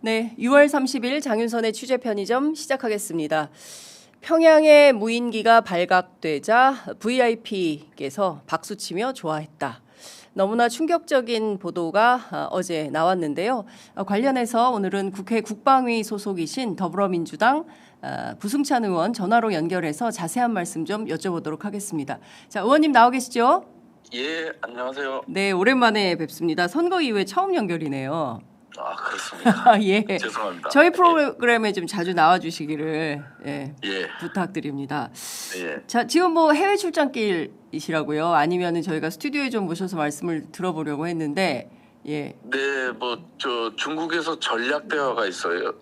네, 6월 30일 장윤선의 취재 편의점 시작하겠습니다. 평양의 무인기가 발각되자 VIP께서 박수치며 좋아했다. 너무나 충격적인 보도가 어제 나왔는데요. 관련해서 오늘은 국회 국방위 소속이신 더불어민주당 부승찬 의원 전화로 연결해서 자세한 말씀 좀 여쭤보도록 하겠습니다. 자, 의원님 나와 계시죠? 예, 안녕하세요. 네, 오랜만에 뵙습니다. 선거 이후에 처음 연결이네요. 아, 그렇습니까? 예. 죄송합니다. 저희 프로그램에 좀 자주 나와주시기를 부탁드립니다. 예. 자, 지금 뭐 해외 출장길이시라고요? 아니면은 저희가 스튜디오에 좀 모셔서 말씀을 들어보려고 했는데, 예. 네, 뭐 저 중국에서 전략 대화가 있어서요.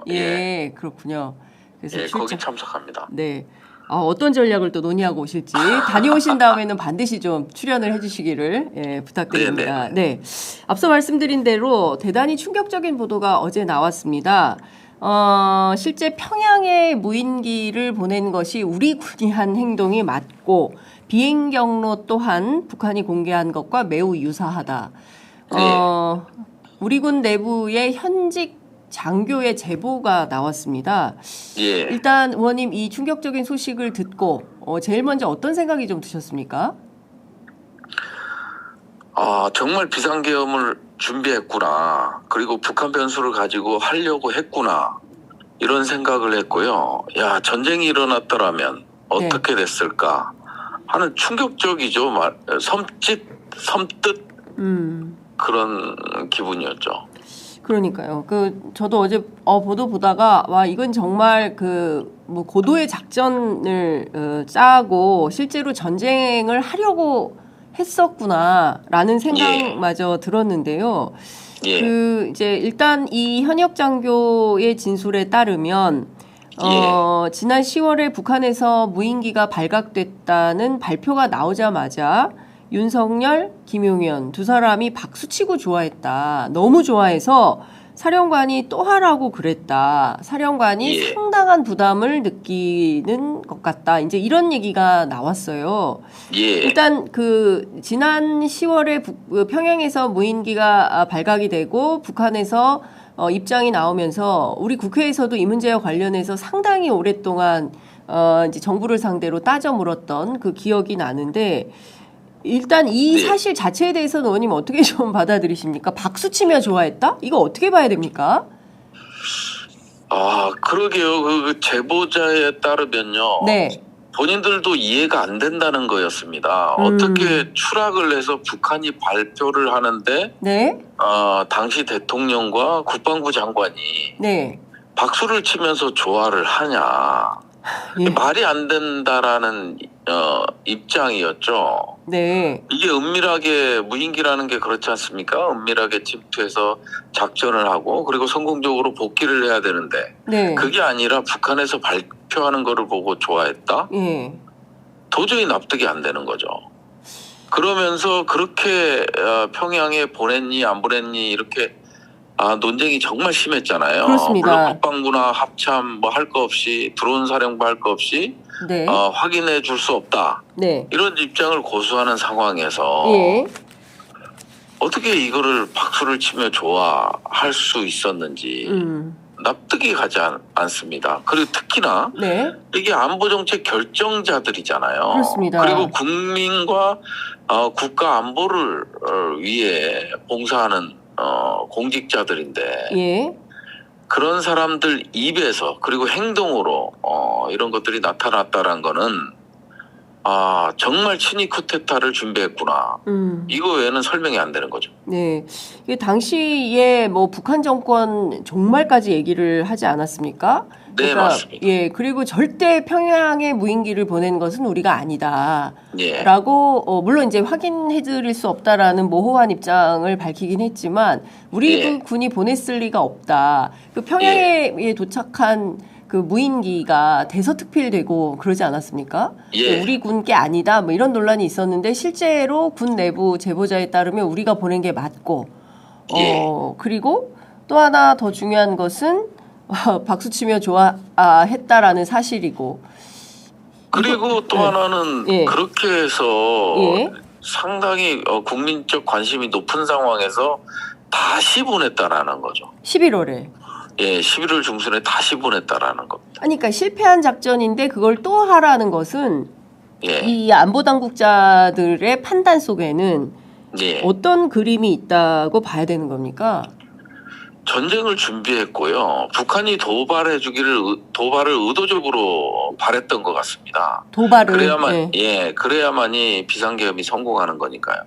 예, 그렇군요. 그래서 거기 참석합니다. 네. 어떤 전략을 또 논의하고 오실지 다녀오신 다음에는 반드시 좀 출연을 해주시기를 부탁드립니다. 네. 앞서 말씀드린 대로 대단히 충격적인 보도가 어제 나왔습니다. 실제 평양에 무인기를 보낸 것이 우리 군이 한 행동이 맞고 비행 경로 또한 북한이 공개한 것과 매우 유사하다. 우리 군 내부의 현직 장교의 제보가 나왔습니다. 예. 일단 의원님 이 충격적인 소식을 듣고 제일 먼저 어떤 생각이 좀 드셨습니까? 정말 비상계엄을 준비했구나. 그리고 북한 변수를 가지고 하려고 했구나. 이런 생각을 했고요. 야, 전쟁이 일어났더라면 어떻게 됐을까 하는 충격적이죠. 섬뜩 그런 기분이었죠. 그러니까요. 저도 어제 보도 보다가 와 이건 정말 뭐 고도의 작전을 짜고 실제로 전쟁을 하려고 했었구나라는 생각마저 들었는데요. 예. 이제 일단 이 현역 장교의 진술에 따르면 지난 10월에 북한에서 무인기가 발각됐다는 발표가 나오자마자 윤석열, 김용현 두 사람이 박수치고 좋아했다. 너무 좋아해서 사령관이 또 하라고 그랬다. 사령관이 상당한 부담을 느끼는 것 같다. 이제 이런 얘기가 나왔어요. 일단 지난 10월에 평양에서 무인기가 발각이 되고 북한에서 입장이 나오면서 우리 국회에서도 이 문제와 관련해서 상당히 오랫동안 이제 정부를 상대로 따져 물었던 그 기억이 나는데 일단 이 사실 자체에 대해서는 의원님 어떻게 좀 받아들이십니까? 박수치며 좋아했다? 이거 어떻게 봐야 됩니까? 그러게요. 그 제보자에 따르면요. 네. 본인들도 이해가 안 된다는 거였습니다. 어떻게 추락을 해서 북한이 발표를 하는데 당시 대통령과 국방부 장관이 박수를 치면서 조화를 하냐. 말이 안 된다라는 입장이었죠. 이게 은밀하게 무인기라는 게 그렇지 않습니까? 은밀하게 침투해서 작전을 하고 그리고 성공적으로 복귀를 해야 되는데 그게 아니라 북한에서 발표하는 거를 보고 좋아했다? 도저히 납득이 안 되는 거죠. 그러면서 그렇게 평양에 보냈니 안 보냈니 이렇게 논쟁이 정말 심했잖아요. 그렇습니다. 물론 국방부나 합참 뭐 할 거 없이 드론 사령부 할 거 없이 확인해 줄 수 없다. 이런 입장을 고수하는 상황에서 어떻게 이거를 박수를 치며 좋아할 수 있었는지 납득이 가지 않습니다. 그리고 특히나 이게 안보정책 결정자들이잖아요. 그렇습니다. 그리고 국민과 국가 안보를 위해 봉사하는 공직자들인데 그런 사람들 입에서 그리고 행동으로 이런 것들이 나타났다는 거는 정말 친위 쿠데타를 준비했구나. 이거 외에는 설명이 안 되는 거죠. 네, 이게 당시에 뭐 북한 정권 종말까지 얘기를 하지 않았습니까? 그러니까, 맞습니다. 그리고 절대 평양에 무인기를 보낸 것은 우리가 아니다. 라고 물론 이제 확인해드릴 수 없다라는 모호한 입장을 밝히긴 했지만 우리 군이 보냈을 리가 없다. 평양에 도착한 그 무인기가 대서특필되고 그러지 않았습니까? 우리 군 게 아니다. 뭐 이런 논란이 있었는데 실제로 군 내부 제보자에 따르면 우리가 보낸 게 맞고 그리고 또 하나 더 중요한 것은 박수치며 좋아했다라는 사실이고 그리고 또 하나는 그렇게 해서 상당히 국민적 관심이 높은 상황에서 다시 보냈다라는 거죠. 11월에. 예, 11월 중순에 다시 보냈다라는 겁니다. 아니, 그러니까 실패한 작전인데 그걸 또 하라는 것은 예. 이 안보 당국자들의 판단 속에는 예. 어떤 그림이 있다고 봐야 되는 겁니까? 전쟁을 준비했고요. 북한이 도발을 의도적으로 바랬던 것 같습니다. 도발을. 그래야만이 비상계엄이 성공하는 거니까요.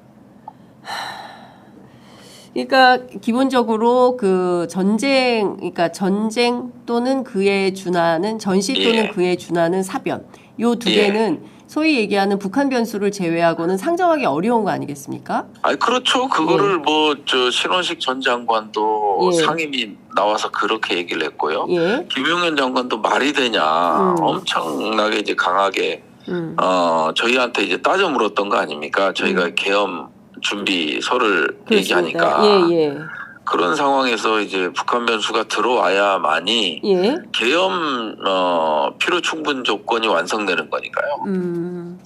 그러니까 기본적으로 그 그러니까 전쟁 또는 그에 준하는 전시 또는 그에 준하는 사변, 요 두 개는 소위 얘기하는 북한 변수를 제외하고는 상정하기 어려운 거 아니겠습니까? 그렇죠. 그거를 신원식 전 장관도 상임위 나와서 그렇게 얘기를 했고요. 김용현 장관도 말이 되냐 엄청나게 이제 강하게 저희한테 이제 따져 물었던 거 아닙니까? 저희가 계엄 준비서를 얘기하니까. 그런 상황에서 이제 북한 변수가 들어와야만이 계엄 필요 충분 조건이 완성되는 거니까요.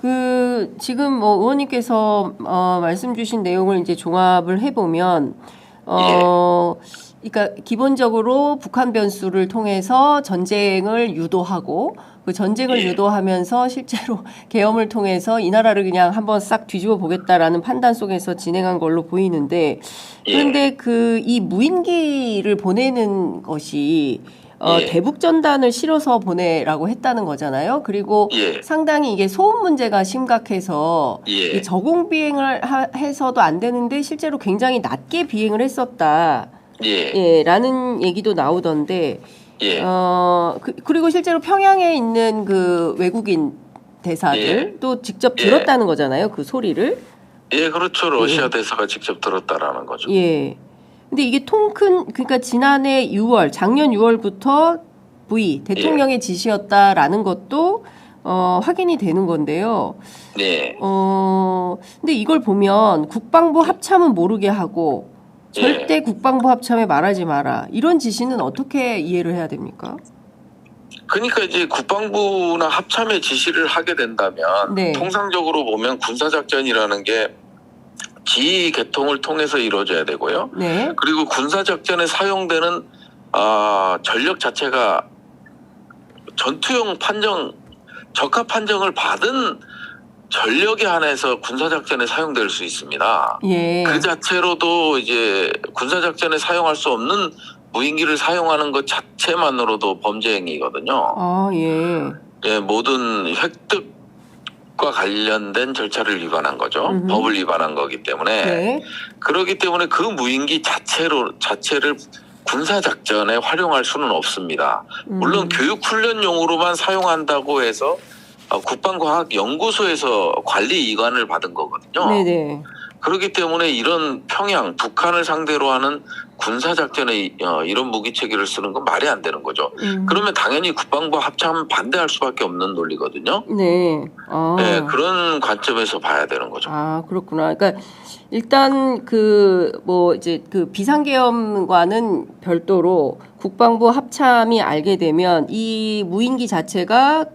그 지금 뭐 의원님께서 말씀 주신 내용을 이제 종합을 해보면 그러니까 기본적으로 북한 변수를 통해서 전쟁을 유도하고 그 전쟁을 유도하면서 실제로 계엄을 통해서 이 나라를 그냥 한번 싹 뒤집어 보겠다라는 판단 속에서 진행한 걸로 보이는데 그런데 그 이 무인기를 보내는 것이 대북 전단을 실어서 보내라고 했다는 거잖아요. 그리고 상당히 이게 소음 문제가 심각해서 이 저공 비행을 해서도 안 되는데 실제로 굉장히 낮게 비행을 했었다. 라는 얘기도 나오던데 그리고 실제로 평양에 있는 그 외국인 대사들도 직접 들었다는 거잖아요. 그 소리를. 그렇죠. 러시아 대사가 직접 들었다라는 거죠. 근데 이게 그러니까 지난해 6월, 작년 6월부터 대통령의 지시였다라는 것도 확인이 되는 건데요. 근데 이걸 보면 국방부 합참은 모르게 하고 절대 국방부 합참에 말하지 마라. 이런 지시는 어떻게 이해를 해야 됩니까? 그러니까 이제 국방부나 합참에 지시를 하게 된다면 통상적으로 보면 군사작전이라는 게 지휘 계통을 통해서 이루어져야 되고요. 그리고 군사작전에 사용되는 전력 자체가 전투용 적합 판정을 받은 전력에 한해서 군사작전에 사용될 수 있습니다. 그 자체로도 이제 군사작전에 사용할 수 없는 무인기를 사용하는 것 자체만으로도 범죄 행위거든요. 모든 획득과 관련된 절차를 위반한 거죠. 법을 위반한 거기 때문에. 그렇기 때문에 그 무인기 자체를 군사작전에 활용할 수는 없습니다. 물론 교육훈련용으로만 사용한다고 해서 국방과학연구소에서 관리 이관을 받은 거거든요. 그렇기 때문에 이런 북한을 상대로 하는 군사작전에 이런 무기체계를 쓰는 건 말이 안 되는 거죠. 그러면 당연히 국방부 합참 반대할 수밖에 없는 논리거든요. 그런 관점에서 봐야 되는 거죠. 그렇구나. 그러니까 일단 이제 그 비상계엄과는 별도로 국방부 합참이 알게 되면 이 무인기 자체가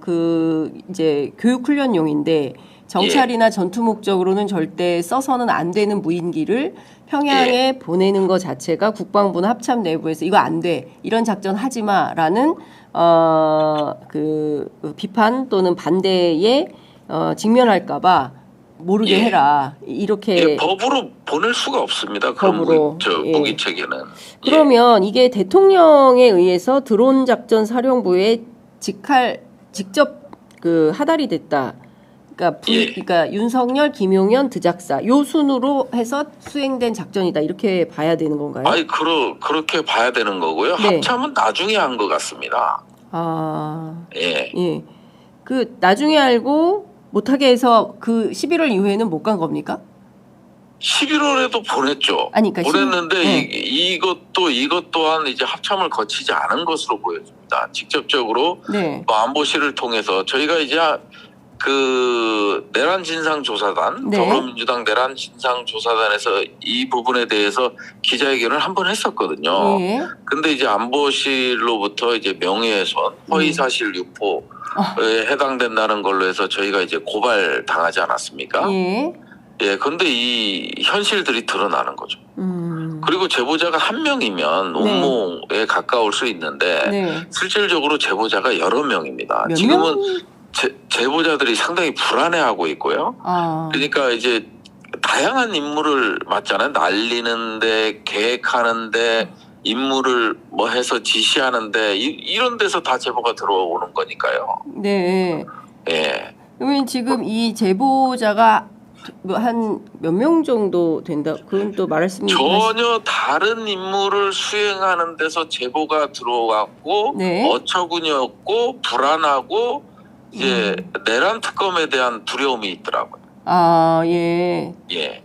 이제 교육훈련용인데 정찰이나 전투 목적으로는 절대 써서는 안 되는 무인기를 평양에 보내는 것 자체가 국방부나 합참 내부에서 이거 안 돼. 이런 작전 하지 마라는 그 비판 또는 반대에 직면할까 봐 모르게 해라. 이렇게 법으로 보낼 수가 없습니다. 그런 무기 체계는. 그러면 이게 대통령에 의해서 드론 작전 사령부에 직접 하달이 됐다. 그러니까 윤석열, 김용현, 드작사 요 순으로 해서 수행된 작전이다 이렇게 봐야 되는 건가요? 그렇게 봐야 되는 거고요. 합참은 나중에 한 것 같습니다. 그 나중에 알고 못하게 해서 그 11월 이후에는 못 간 겁니까? 11월에도 보냈죠. 보냈는데 이것 또한 이제 합참을 거치지 않은 것으로 보여집니다. 직접적으로 안보실을 통해서 저희가 이제 내란 진상조사단, 더불어민주당 내란 진상조사단에서 이 부분에 대해서 기자회견을 한 번 했었거든요. 근데 이제 안보실로부터 이제 명예훼손, 허위사실 유포에 해당된다는 걸로 해서 저희가 이제 고발 당하지 않았습니까? 근데 이 현실들이 드러나는 거죠. 그리고 제보자가 한 명이면 네. 음모에 가까울 수 있는데 네. 실질적으로 제보자가 여러 명입니다. 몇 지금은 명? 제보자들이 상당히 불안해하고 있고요. 아. 그러니까 이제 다양한 임무를 맡잖아요. 날리는데, 계획하는데, 임무를 뭐 해서 지시하는데 이런 데서 다 제보가 들어오는 거니까요. 네. 예. 그러면 지금 이 제보자가 한 몇 명 정도 된다? 그건 또 말씀이 전혀 다른 임무를 수행하는 데서 제보가 들어왔고 네. 어처구니없고 불안하고 이제 내란 특검에 대한 두려움이 있더라고요. 아, 예. 예.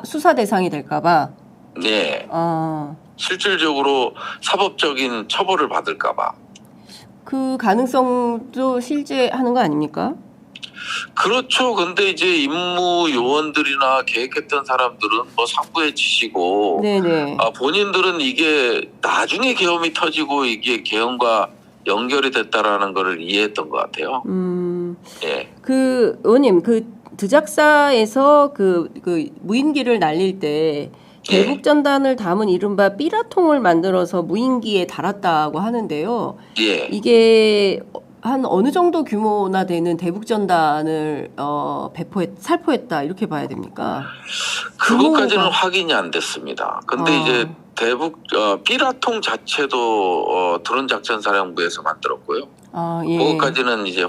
수사 대상이 될까봐. 네. 아. 실질적으로 사법적인 처벌을 받을까봐. 그 가능성도 실제 하는 거 아닙니까? 그렇죠. 근데 이제 임무 요원들이나 계획했던 사람들은 뭐 상부의 지시고, 네네. 본인들은 이게 나중에 계엄이 터지고 이게 계엄과 연결이 됐다라는 것을 이해했던 것 같아요. 예. 그 의원님, 그 드작사에서 그 무인기를 날릴 때 대북 전단을 담은 이른바 삐라통을 만들어서 무인기에 달았다고 하는데요. 예. 이게 한 어느 정도 규모나 되는 대북 전단을 살포했다 이렇게 봐야 됩니까? 그것까지는 확인이 안 됐습니다. 근데 이제 대북 삐라통 자체도 드론 작전 사령부에서 만들었고요. 예. 그것까지는 이제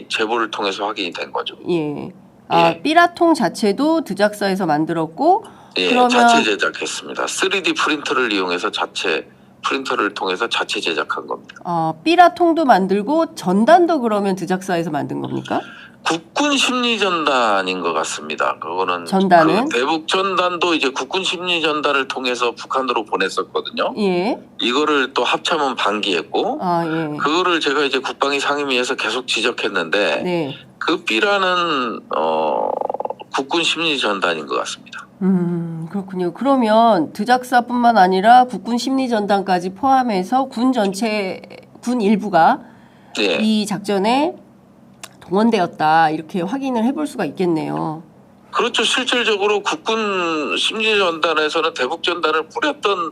제보를 통해서 확인이 된 거죠. 예. 예. 삐라통 자체도 드작사에서 만들었고, 예, 그러면 자체 제작했습니다. 3D 프린터를 이용해서 프린터를 통해서 자체 제작한 겁니다. 삐라통도 만들고 전단도 그러면 드작사에서 만든 겁니까? 국군 심리 전단인 것 같습니다. 그거는 전단은? 대북 전단도 이제 국군 심리 전단을 통해서 북한으로 보냈었거든요. 예. 이거를 또 합참은 방기했고, 예. 그거를 제가 이제 국방위 상임위에서 계속 지적했는데, 네. 그 삐라는 국군 심리 전단인 것 같습니다. 그렇군요. 그러면 드작사뿐만 아니라 국군 심리 전단까지 포함해서 군 일부가 예. 이 작전에 동원되었다 이렇게 확인을 해볼 수가 있겠네요. 그렇죠. 실질적으로 국군 심리전단에서는 대북전단을 뿌렸던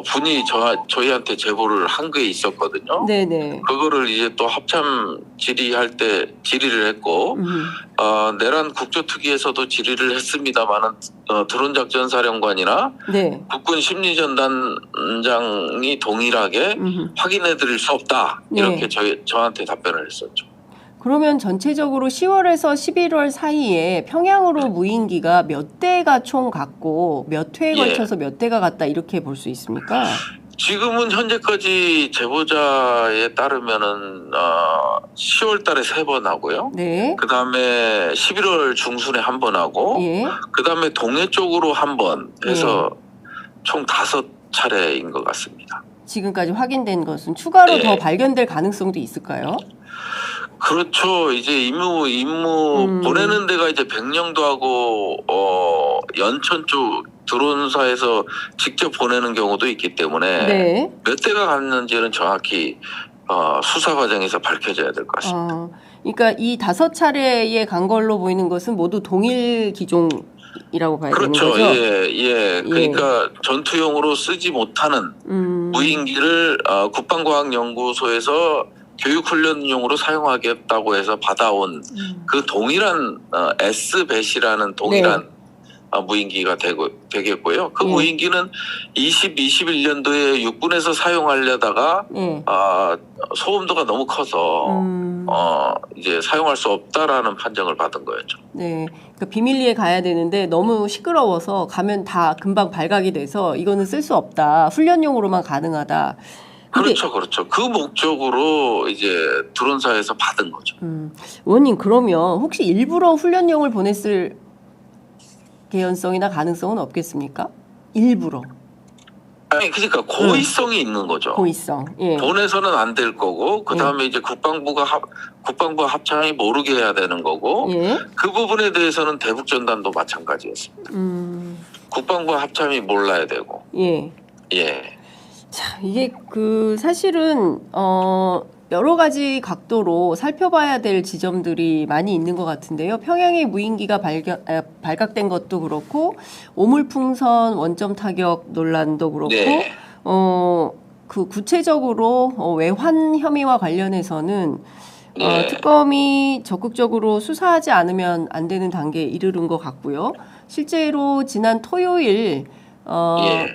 분이 저희한테 제보를 한 게 있었거든요. 네네. 그거를 이제 또 합참 질의할 때 질의를 했고, 내란 국조특위에서도 질의를 했습니다만은 드론 작전 사령관이나 네. 국군 심리전단장이 동일하게 확인해드릴 수 없다 이렇게 저한테 답변을 했었죠. 그러면 전체적으로 10월에서 11월 사이에 평양으로 무인기가 몇 대가 총 갔고 몇 회에 걸쳐서 몇 대가 갔다 이렇게 볼 수 있습니까? 지금은 현재까지 제보자에 따르면은 10월 달에 3번 하고요. 네. 그다음에 11월 중순에 1번 하고, 예. 그다음에 동해 쪽으로 1번 해서 총 5차례인 것 같습니다. 지금까지 확인된 것은 추가로 더 발견될 가능성도 있을까요? 그렇죠. 이제 임무 보내는 데가 이제 백령도 하고 연천 쪽 드론사에서 직접 보내는 경우도 있기 때문에 몇 대가 갔는지는 정확히 수사 과정에서 밝혀져야 될 것 같습니다. 그러니까 이 5차례에 간 걸로 보이는 것은 모두 동일 기종이라고 봐야 되는 거죠? 그렇죠. 예. 그러니까 전투용으로 쓰지 못하는 무인기를 국방과학연구소에서 교육훈련용으로 사용하겠다고 해서 받아온 그 동일한 S뱃이라는 동일한 무인기가 되겠고요. 그 무인기는 21년도에 육군에서 사용하려다가 소음도가 너무 커서 이제 사용할 수 없다라는 판정을 받은 거였죠. 네, 그러니까 비밀리에 가야 되는데 너무 시끄러워서 가면 다 금방 발각이 돼서 이거는 쓸 수 없다. 훈련용으로만 가능하다. 그렇죠. 그 목적으로 이제 드론사에서 받은 거죠. 의원님, 그러면 혹시 일부러 훈련용을 보냈을 개연성이나 가능성은 없겠습니까? 일부러. 아니, 그러니까 고의성이 있는 거죠. 고의성. 예. 보내서는 안 될 거고, 그 다음에 이제 국방부 합참이 모르게 해야 되는 거고, 그 부분에 대해서는 대북전단도 마찬가지였습니다. 국방부 합참이 몰라야 되고. 자, 이게 사실은 여러 가지 각도로 살펴봐야 될 지점들이 많이 있는 것 같은데요. 평양의 무인기가 발각된 것도 그렇고 오물풍선 원점 타격 논란도 그렇고 네. 그 구체적으로 외환 혐의와 관련해서는 네. 특검이 적극적으로 수사하지 않으면 안 되는 단계에 이르는 것 같고요. 실제로 지난 토요일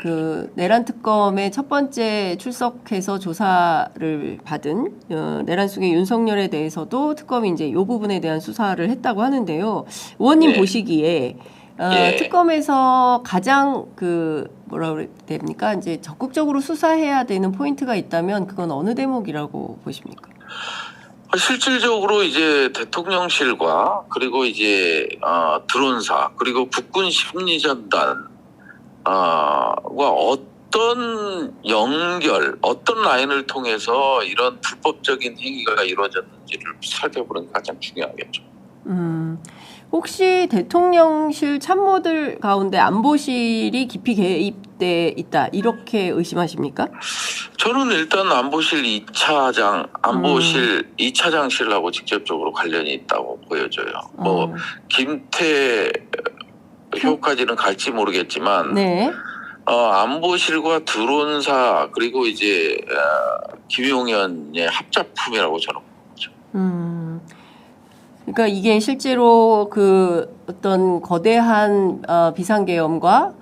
그 내란 특검의 첫 번째 출석해서 조사를 받은 내란 속의 윤석열에 대해서도 특검이 이제 이 부분에 대한 수사를 했다고 하는데요. 의원님 보시기에 특검에서 가장 그 뭐라 그래야 됩니까? 이제 적극적으로 수사해야 되는 포인트가 있다면 그건 어느 대목이라고 보십니까? 실질적으로 이제 대통령실과 그리고 이제 드론사 그리고 국군 심리전단 와 어떤 연결, 어떤 라인을 통해서 이런 불법적인 행위가 이루어졌는지를 살펴보는 게 가장 중요하겠죠. 혹시 대통령실 참모들 가운데 안보실이 깊이 개입돼 있다 이렇게 의심하십니까? 저는 일단 안보실 2차장, 안보실 2차장실하고 직접적으로 관련이 있다고 보여져요. 뭐 김태 효까지는 갈지 모르겠지만 네. 안보실과 드론사 그리고 이제 김용현의 합작품이라고 저는 보죠. 그러니까 이게 실제로 그 어떤 거대한 비상계엄과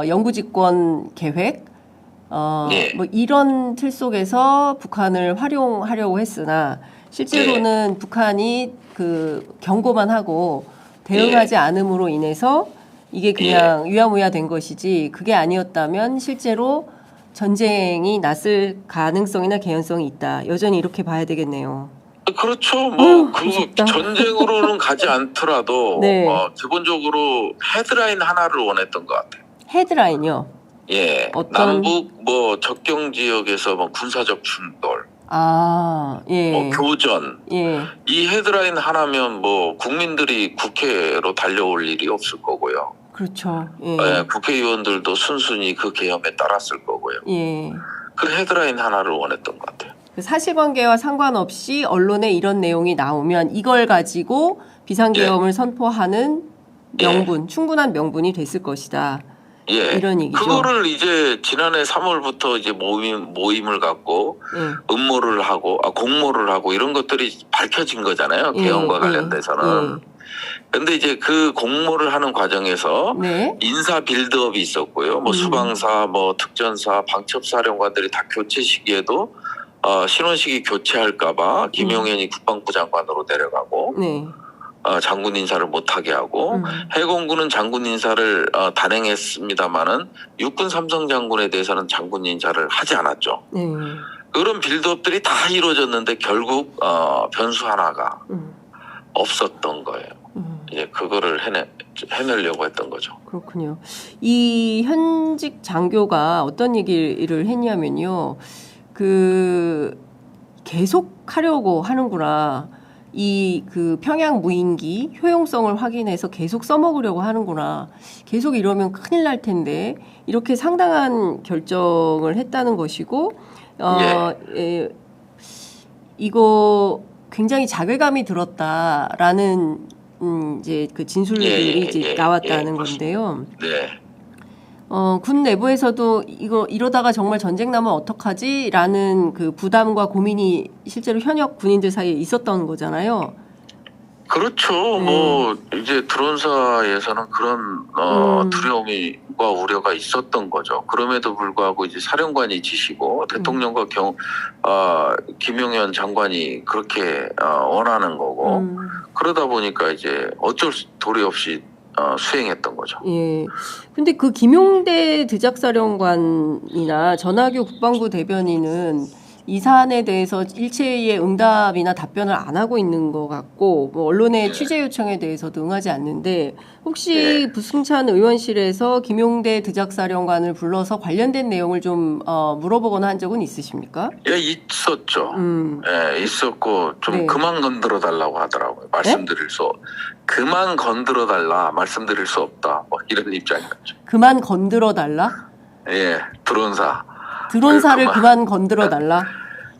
영구집권 계획 뭐 이런 틀 속에서 북한을 활용하려고 했으나 실제로는 북한이 그 경고만 하고 대응하지 않음으로 인해서 이게 그냥 유야무야 된 것이지 그게 아니었다면 실제로 전쟁이 났을 가능성이나 개연성이 있다. 여전히 이렇게 봐야 되겠네요. 그렇죠. 뭐 그 전쟁으로는 가지 않더라도 네. 기본적으로 헤드라인 하나를 원했던 것 같아요. 헤드라인이요? 예. 남북 뭐 접경 지역에서 뭐 군사적 충돌. 뭐 교전. 이 헤드라인 하나면 뭐 국민들이 국회로 달려올 일이 없을 거고요. 그렇죠. 국회의원들도 순순히 그 계엄에 따랐을 거고요. 그 헤드라인 하나를 원했던 것 같아요. 사실관계와 상관없이 언론에 이런 내용이 나오면 이걸 가지고 비상계엄을 선포하는 명분, 충분한 명분이 됐을 것이다. 이런 얘기죠. 그거를 이제 지난해 3월부터 이제 모임을 갖고 음모를 하고 공모를 하고 이런 것들이 밝혀진 거잖아요. 계엄과 관련돼서는. 근데 이제 그 공모를 하는 과정에서 인사 빌드업이 있었고요. 뭐 수방사, 뭐 특전사, 방첩사령관들이 다 교체 시기에도 신원식이 교체할까봐 김용현이 국방부 장관으로 내려가고 장군 인사를 못하게 하고 해공군은 장군 인사를 단행했습니다마는 육군 삼성 장군에 대해서는 장군 인사를 하지 않았죠. 그런 빌드업들이 다 이루어졌는데 결국 변수 하나가 없었던 거예요. 이제 그거를 해내려고 했던 거죠. 그렇군요. 이 현직 장교가 어떤 얘기를 했냐면요. 그 계속 하려고 하는구나. 이 그 평양 무인기 효용성을 확인해서 계속 써먹으려고 하는구나. 계속 이러면 큰일 날 텐데 이렇게 상당한 결정을 했다는 것이고 이거 굉장히 자괴감이 들었다라는 이제 그 진술들이 이제 나왔다는 건데요. 군 내부에서도 이거 이러다가 정말 전쟁 나면 어떡하지라는 그 부담과 고민이 실제로 현역 군인들 사이에 있었던 거잖아요. 그렇죠. 뭐 이제 드론사에서는 그런 두려움과 우려가 있었던 거죠. 그럼에도 불구하고 이제 사령관이 지시고 대통령과 김용현 장관이 그렇게 원하는 거고 그러다 보니까 이제 어쩔 도리 없이 수행했던 거죠. 근데 그 김용대 드작사령관이나 전하교 국방부 대변인은 이 사안에 대해서 일체의 응답이나 답변을 안 하고 있는 것 같고 뭐 언론의 취재 요청에 대해서도 응하지 않는데 혹시 부승찬 의원실에서 김용대 드작사령관을 불러서 관련된 내용을 좀 물어보거나 한 적은 있으십니까? 있었죠. 있었고 좀 그만 건드려 달라고 하더라고요. 그만 건드려 달라 말씀드릴 수 없다. 뭐 이런 입장이었죠. 그만 건드려 달라? 드론사를 그만 건드려 달라?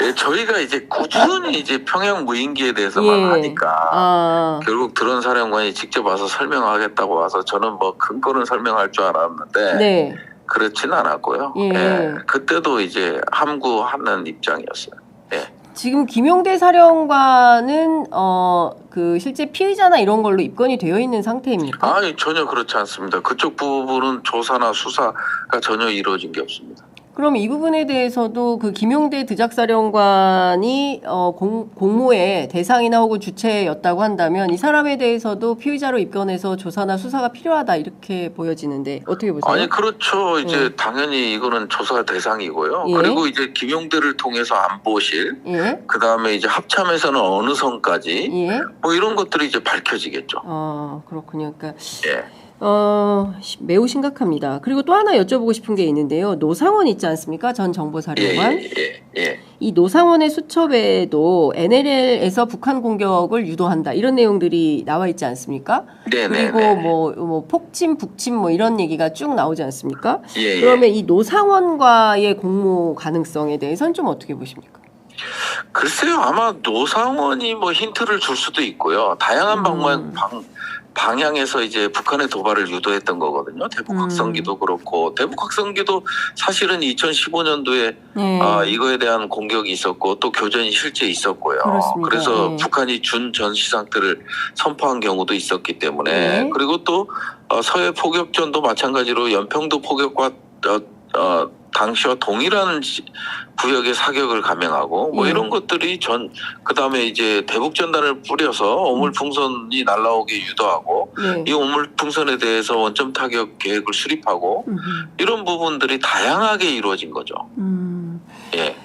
예, 저희가 이제 꾸준히 이제 평양 무인기에 대해서만 하니까 결국 드론 사령관이 직접 와서 설명하겠다고 와서 저는 뭐 근거는 설명할 줄 알았는데 네. 그렇진 않았고요. 예. 그때도 이제 함구하는 입장이었어요. 예. 지금 김용대 사령관은 그 실제 피의자나 이런 걸로 입건이 되어 있는 상태입니까? 아니 전혀 그렇지 않습니다. 그쪽 부분은 조사나 수사가 전혀 이루어진 게 없습니다. 그럼 이 부분에 대해서도 그 김용대 드작사령관이 공모의 대상이나 혹은 주체였다고 한다면 이 사람에 대해서도 피의자로 입건해서 조사나 수사가 필요하다 이렇게 보여지는데 어떻게 보세요? 아니 그렇죠. 이제 당연히 이거는 조사 대상이고요. 그리고 이제 김용대를 통해서 안보실, 그다음에 이제 합참에서는 어느 선까지 뭐 이런 것들이 이제 밝혀지겠죠. 그렇군요. 그러니까 매우 심각합니다. 그리고 또 하나 여쭤보고 싶은 게 있는데요. 노상원 있지 않습니까? 전 정보사령관. 이 노상원의 수첩에도 NLL에서 북한 공격을 유도한다 이런 내용들이 나와 있지 않습니까? 그리고 뭐 폭침, 북침 뭐 이런 얘기가 쭉 나오지 않습니까? 그러면 이 노상원과의 공모 가능성에 대해서는 좀 어떻게 보십니까? 글쎄요. 아마 노상원이 뭐 힌트를 줄 수도 있고요. 다양한 방향에서 이제 북한의 도발을 유도했던 거거든요. 대북 확성기도 그렇고 대북 확성기도 사실은 2015년도에 이거에 대한 공격이 있었고 또 교전이 실제 있었고요. 그렇습니다. 그래서 북한이 준 전시 상태를 선포한 경우도 있었기 때문에 그리고 또 서해 포격전도 마찬가지로 연평도 포격과 당시와 동일한 구역의 사격을 감행하고 뭐 이런 것들이 그다음에 이제 대북전단을 뿌려서 오물풍선이 날아오게 유도하고 이 오물풍선에 대해서 원점 타격 계획을 수립하고 이런 부분들이 다양하게 이루어진 거죠. 예.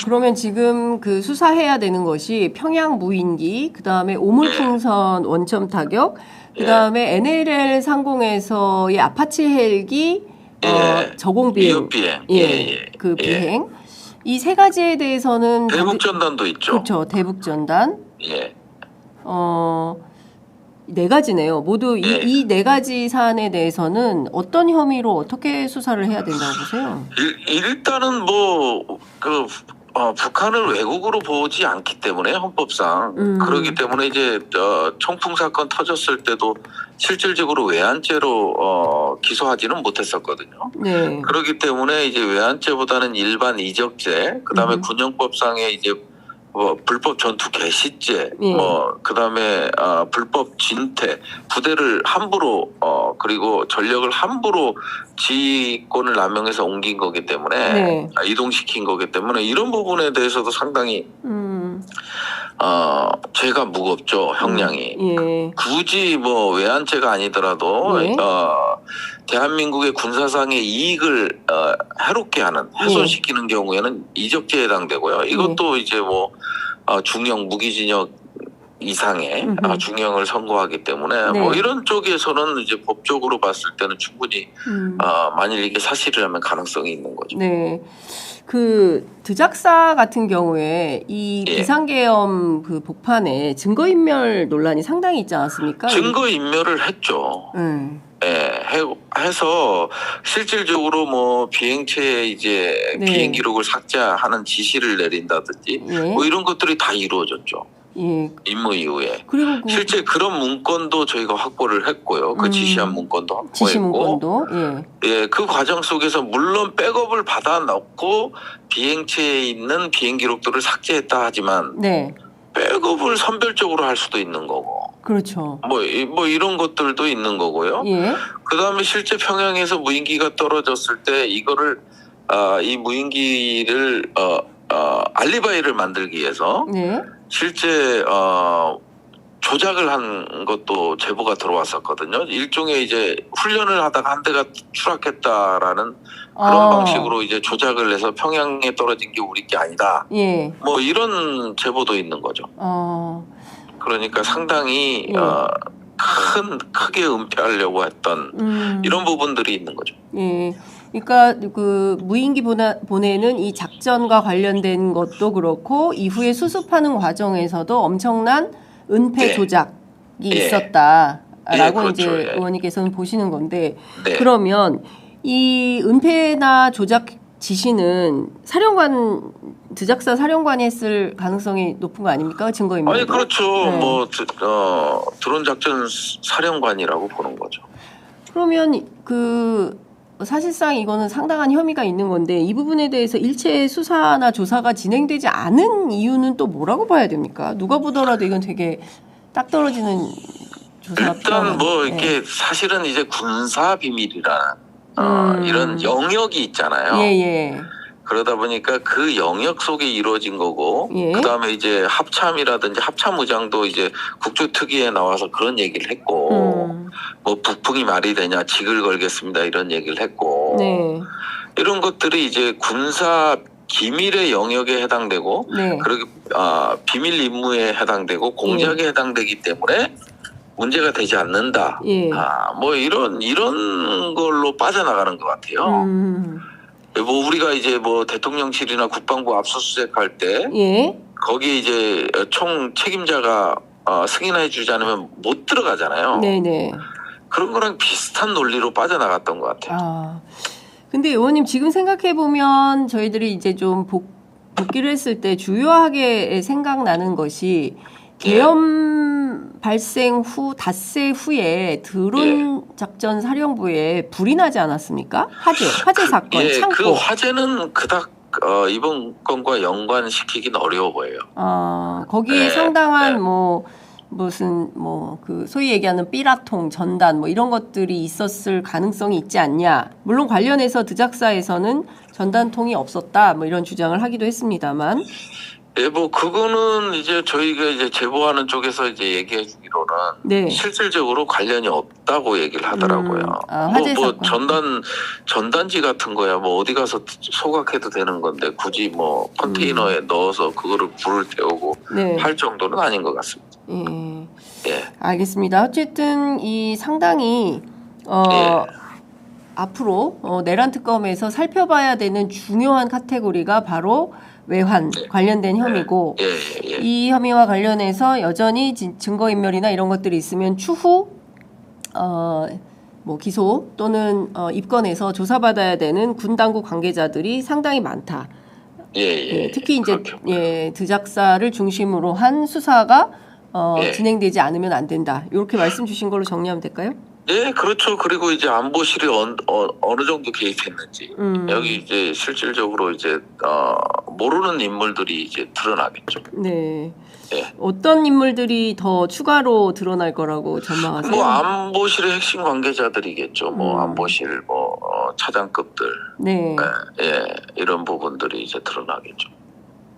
그러면 지금 그 수사해야 되는 것이 평양 무인기, 그다음에 오물풍선 원점 타격, 그다음에 NLL 상공에서의 아파치 헬기 저공 비행, 그 비행 이 세 가지에 대해서는 대북전단도 있죠. 그렇죠, 대북전단. 네 가지네요. 모두 이 네 가지 사안에 대해서는 어떤 혐의로 어떻게 수사를 해야 된다고 보세요? 일단은 북한을 외국으로 보지 않기 때문에 헌법상 그렇기 때문에 이제 청풍 사건 터졌을 때도 실질적으로 외환죄로 기소하지는 못했었거든요. 그렇기 때문에 이제 외환죄보다는 일반 이적죄, 그다음에 군형법상의 이제 불법 전투 개시죄, 그다음에 불법 진퇴, 부대를 함부로 그리고 전력을 함부로 지휘권을 남용해서 옮긴 거기 때문에 이동시킨 거기 때문에 이런 부분에 대해서도 상당히 죄가 무겁죠, 형량이. 굳이 뭐 외환죄가 아니더라도 대한민국의 군사상의 이익을 해롭게 하는, 훼손시키는 경우에는 이적죄에 해당되고요. 이것도 이제 뭐 중형 무기징역 이상의 중형을 선고하기 때문에 뭐 이런 쪽에서는 이제 법적으로 봤을 때는 충분히 만일 이게 사실이라면 가능성이 있는 거죠. 그 드작사 같은 경우에 이 비상계엄 그 복판에 증거인멸 논란이 상당히 있지 않았습니까? 증거인멸을 했죠. 해서 실질적으로 뭐 비행체에 이제 비행 기록을 삭제하는 지시를 내린다든지 뭐 이런 것들이 다 이루어졌죠. 임무 이후에. 그리고 실제 그런 문건도 저희가 확보를 했고요. 그 지시한 문건도 확보했고. 지시 문건도. 그 과정 속에서 물론 백업을 받아놓고 비행체에 있는 비행 기록들을 삭제했다 하지만 백업을 선별적으로 할 수도 있는 거고. 그렇죠. 뭐 이런 것들도 있는 거고요. 그다음에 실제 평양에서 무인기가 떨어졌을 때 이거를 이 무인기를 알리바이를 만들기 위해서 실제 조작을 한 것도 제보가 들어왔었거든요. 일종의 이제 훈련을 하다가 한 대가 추락했다라는 그런 방식으로 이제 조작을 해서 평양에 떨어진 게 우리 게 아니다. 뭐 이런 제보도 있는 거죠. 그러니까 상당히 크게 은폐하려고 했던 이런 부분들이 있는 거죠. 그러니까 그 무인기 보내는 이 작전과 관련된 것도 그렇고 이후에 수습하는 과정에서도 엄청난 은폐 조작이 있었다라고 이제 의원님께서는 보시는 건데 그러면 이 은폐나 조작 지시는 드작사 사령관이 했을 가능성이 높은 거 아닙니까? 증거인멸. 아니 그렇죠. 네. 뭐 드론 작전 사령관이라고 보는 거죠. 그러면 사실상 이거는 상당한 혐의가 있는 건데 이 부분에 대해서 일체 수사나 조사가 진행되지 않은 이유는 또 뭐라고 봐야 됩니까? 누가 보더라도 이건 되게 딱 떨어지는 조사가 필요한. 일단 뭐 이렇게 사실은 이제 군사 비밀이라는 이런 영역이 있잖아요. 예. 그러다 보니까 그 영역 속에 이루어진 거고, 예. 그 다음에 이제 합참이라든지 합참의장도 이제 국조특위에 나와서 그런 얘기를 했고, 뭐 북풍이 말이 되냐, 직을 걸겠습니다 이런 얘기를 했고, 네. 이런 것들이 이제 군사 기밀의 영역에 해당되고, 네. 그리고 비밀 임무에 해당되고 공작에 해당되기 때문에 문제가 되지 않는다. 예. 뭐 이런 걸로 빠져나가는 것 같아요. 뭐 우리가 이제 뭐 대통령실이나 국방부 압수수색할 때 예. 거기 이제 총 책임자가 승인해주지 않으면 못 들어가잖아요. 네네. 그런 거랑 비슷한 논리로 빠져나갔던 것 같아요. 근데 의원님 지금 생각해 보면 저희들이 이제 좀 복귀를 했을 때 주요하게 생각나는 것이 계엄 발생 후 닷새 후에 드론 작전 사령부에 불이 나지 않았습니까? 화재 사건, 창고. 그 화재는 그닥 이번 건과 연관시키긴 어려워 보여요. 거기에 상당한 무슨 소위 얘기하는 삐라통, 전단 뭐 이런 것들이 있었을 가능성이 있지 않냐. 물론 관련해서 드작사에서는 전단통이 없었다 뭐 이런 주장을 하기도 했습니다만. 예, 뭐 그거는 이제 저희가 이제 제보하는 쪽에서 이제 얘기해 주기로는 실질적으로 관련이 없다고 얘기를 하더라고요. 뭐 전단지 같은 거야 뭐 어디 가서 소각해도 되는 건데 굳이 뭐 컨테이너에 넣어서 그거를 불을 태우고 할 정도는 아닌 것 같습니다. 예. 알겠습니다. 어쨌든 이 상당히 앞으로 내란 특검에서 살펴봐야 되는 중요한 카테고리가 바로 외환 관련된 혐의고 이 혐의와 관련해서 여전히 증거인멸이나 이런 것들이 있으면 추후 뭐 기소 또는 입건해서 조사받아야 되는 군 당국 관계자들이 상당히 많다. 특히 이제 드작사를 중심으로 한 수사가 진행되지 않으면 안 된다. 이렇게 말씀 주신 걸로 정리하면 될까요? 네, 그렇죠. 그리고 이제 안보실이 어느 정도 개입했는지 여기 이제 실질적으로 이제 모르는 인물들이 이제 드러나겠죠. 네. 어떤 인물들이 더 추가로 드러날 거라고 전망하세요? 뭐 안보실의 핵심 관계자들이겠죠. 뭐 안보실 차장급들. 이런 부분들이 이제 드러나겠죠.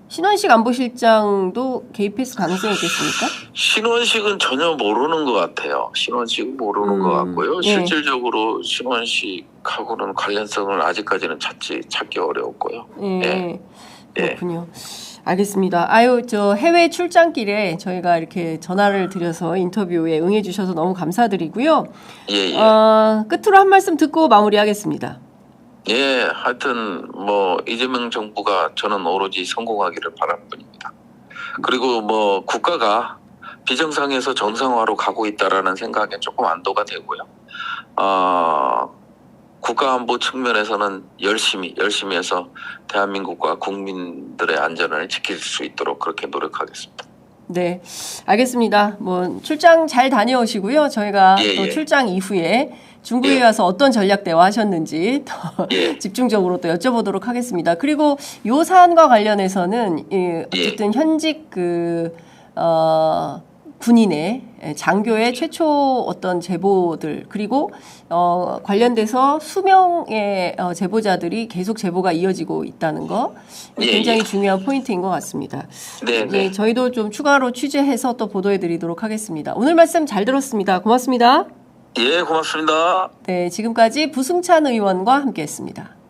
신원식 안보실장도 개입했을 가능성이 있겠습니까? 신원식은 전혀 모르는 것 같아요. 신원식은 모르는 것 같고요. 실질적으로 신원식하고는 관련성을 아직까지는 찾기 어려웠고요. 그렇군요. 알겠습니다. 저 해외 출장길에 저희가 이렇게 전화를 드려서 인터뷰에 응해주셔서 너무 감사드리고요. 끝으로 한 말씀 듣고 마무리하겠습니다. 하여튼 뭐 이재명 정부가 저는 오로지 성공하기를 바랄 뿐입니다. 그리고 뭐 국가가 비정상에서 정상화로 가고 있다라는 생각에 조금 안도가 되고요. 국가안보 측면에서는 열심히 해서 대한민국과 국민들의 안전을 지킬 수 있도록 그렇게 노력하겠습니다. 네, 알겠습니다. 뭐 출장 잘 다녀오시고요. 저희가 또 출장 이후에 중국에 가서 어떤 전략 대화하셨는지 더 집중적으로 또 여쭤보도록 하겠습니다. 그리고 이 사안과 관련해서는 어쨌든 현직 군인의 장교의 최초 어떤 제보들 그리고 관련돼서 수명의 제보자들이 계속 제보가 이어지고 있다는 거 굉장히 중요한 포인트인 것 같습니다. 저희도 좀 추가로 취재해서 또 보도해드리도록 하겠습니다. 오늘 말씀 잘 들었습니다. 고맙습니다. 고맙습니다. 네, 지금까지 부승찬 의원과 함께했습니다.